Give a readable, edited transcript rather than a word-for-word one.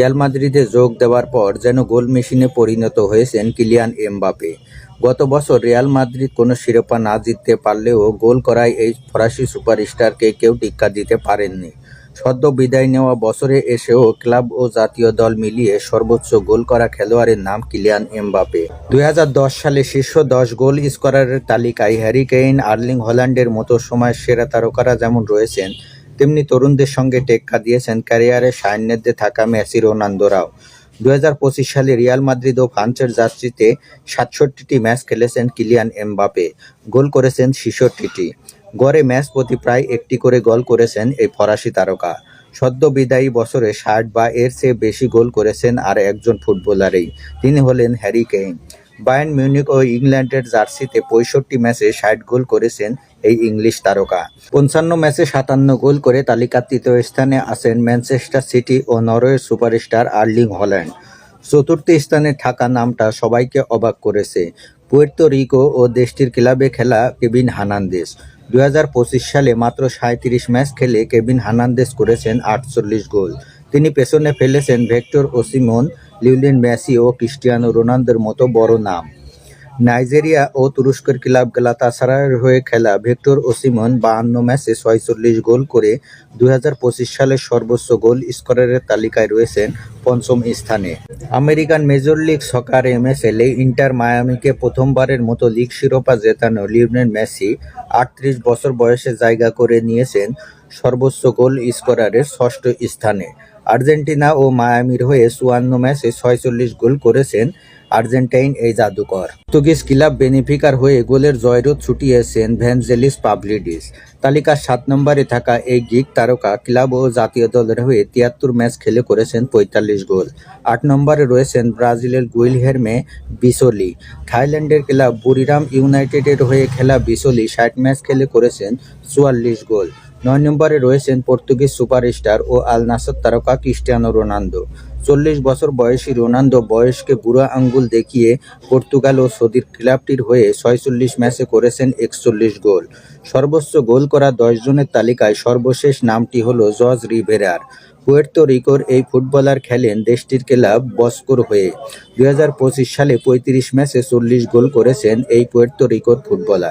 Real মাদ্রিদে যোগ দেওয়ার পর যেন গোল মেশিনে পরিণত হয়েছেন কিলিয়ান এমবাপে। গত বছর রিয়াল মাদ্রিদ কোনো শিরোপা না জিততে পারলেও গোল করায় এই ফরাসি সুপারস্টারকে কেউ টিক্কা দিতে পারেননি। সদ্য বিদায় নেওয়া বছরে এসেও ক্লাব ও জাতীয় দল মিলিয়ে সর্বোচ্চ গোল করা খেলোয়াড়ের নাম কিলিয়ান এমবাপে। 2010 সালে শীর্ষ 10 গোল স্কোরারের তালিকায় হ্যারি কেইন, আর্লিং হল্যান্ডের মতো সময়ের সেরা তারকারা যেমন রয়েছেন, তেমনি তরুণদের সঙ্গে টেক্কা দিয়েছেন ক্যারিয়ারের সান্নিধ্যে থাকা মেসি, রোনালদোরাও। 2025 সালে রিয়াল মাদ্রিদ ও ফ্রান্সের জার্সিতে 67টি ম্যাচ খেলেছেন কিলিয়ান এমবাপে, গোল করেছেন 66টি। গড়ে ম্যাচ প্রতি প্রায় একটি করে গোল করেছেন এই ফরাসি তারকা। সদ্য বিদায়ী বছরে 60 বা এর চেয়ে বেশি গোল করেছেন আর একজন ফুটবলারই, তিনি হলেন হ্যারি কেইন। বায়ার্ন মিউনিখ ও ইংল্যান্ডের জার্সিতে 65 ম্যাচে 60 গোল করেছেন এই ইংলিশ তারকা। 55 ম্যাচে 57 গোল করে তালিকার তৃতীয় স্থানে আছেন ম্যানচেস্টার সিটি ও নরওয়ের সুপারস্টার আর্লিং হল্যান্ড। চতুর্থ স্থানে থাকা নামটা সবাইকে অবাক করেছে। পুয়ের্তো রিকো ও দেশটির ক্লাবে খেলা কেভিন হার্নান্দেজ। 2025 সালে মাত্র 37 ম্যাচ খেলে কেভিন হার্নান্দেজ করেছেন 48 গোল। তিনি পেছনে ফেলেছেন ভিক্টর ওসিমন, লিওনেল মেসি ও ক্রিস্টিয়ানো রোনালদোর মতো বড় নাম। নাইজেরিয়া ও তুরস্কের ক্লাব গ্যালাতাসারাইয়ের হয়ে খেলা ভিক্টর ওসিমন 52 ম্যাচে 46 গোল করে 2025 সালের সর্বোচ্চ গোল স্কোরারের তালিকায় রয়েছেন পঞ্চম স্থানে। আমেরিকান মেজর লিগ সকার এমএসএল ইন্টার মায়ামিকে প্রথমবারের মতো লিগ শিরোপা জেতানো লিওনেল মেসি 38 বছর বয়সে জায়গা করে নিয়েছেন সর্বোচ্চ গোল স্কোরারের ষষ্ঠ স্থানে। আর্জেন্টিনা ও মায়ামির হয়ে 54 ম্যাচে 46 গোল করেছেন আর্জেন্টাইন এই জাদুকর। পর্তুগিজ ক্লাব বেনিফিকার হয়ে গোলের জয়রথ ছুটিয়েছেন ভ্যানজেলিস পাভলিডিস। তালিকার 7 নম্বরে থাকা এই গ্রিক তারকা ক্লাব ও জাতীয় দলের হয়ে 73 ম্যাচ খেলে করেছেন 45 গোল। 8 নম্বরে রয়েছেন ব্রাজিলের গুইলহের্মে বিসোলি। থাইল্যান্ডের ক্লাব বুরিরাম ইউনাইটেডের হয়ে খেলা বিসোলি 60 ম্যাচ খেলে করেছেন 44 গোল। 9 নম্বরে রয়েছেন পর্তুগিজ সুপারস্টার ও আল নাসর তারকা ক্রিস্টিয়ানো রোনালদো। 40 বছর বয়সী রোনালদো বয়সকে বুড়ো আঙ্গুল দেখিয়ে পর্তুগাল ও সৌদির ক্লাবটির হয়ে 46 ম্যাচে করেছেন 41 গোল। সর্বোচ্চ গোল করা 10 জনের তালিকায় সর্বশেষ নামটি হল জর্জ রিভেরার। পুয়ের্তো রিকোর এই ফুটবলার খেলেন দেশটির ক্লাব বস্কোর হয়ে। 2025 সালে 35 ম্যাচে 40 গোল করেছেন এই পুয়ের্তো রিকোর ফুটবলার।